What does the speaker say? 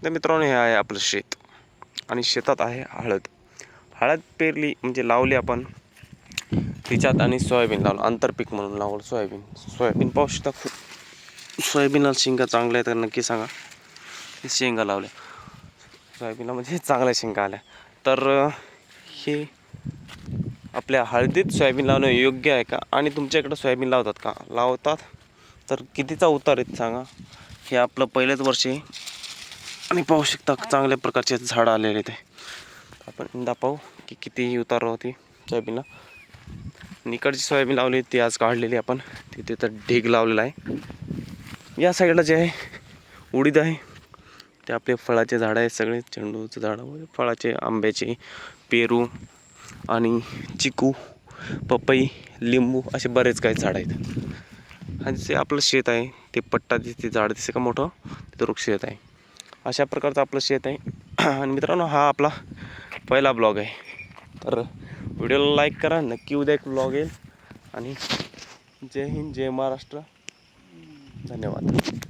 तर मित्रांनो, हे आहे आपलं शेत आणि शेतात आहे हळद. हळद पेरली म्हणजे लावली आपण तिच्यात, आणि सोयाबीन लावलं आंतरपीक म्हणून लावलं. सोयाबीन पाहू शकता, खूप सोयाबीनला शेंगा चांगल्या आहेत तर नक्की सांगा. शेंगा लावल्या सोयाबीनला म्हणजे चांगल्या शेंगा आल्या. तर हे आपल्या हळदीत सोयाबीन लावणं योग्य आहे का, आणि तुमच्या इकडं सोयाबीन लावतात का? लावतात तर कितीचा उतार आहे सांगा. हे आपलं पहिलेच वर्ष आहे आणि पाहू शकता चांगल्या प्रकारचे झाडं आलेले ते. आपण यंदा पाहू की किती उतार होती सोयाबीनला. निकडची सोयाबीन लावली ती आज काढलेली आपण. तिथे तर ढीग लावलेला आहे. या साईडला जे आहे उडीद आहे. ते आपले फळाचे झाडं आहेत सगळे, झेंडूचं झाडं, फळाचे, आंब्याचे, पेरू आणि चिकू, पपई, लिंबू असे बरेच काही झाडं आहेत. आणि जे आपलं शेत आहे ते पट्टा दिसते, झाड दिसते का मोठं, तिथं वृक्ष शेत आहे. अशा प्रकारचं आपलं शेत आहे. आणि मित्रांनो, हा आपला पहिला ब्लॉग आहे. तर व्हिडिओला लाईक करा, नक्की उद्या एक ब्लॉग येईल. आणि जय हिंद, जय महाराष्ट्र, धन्यवाद.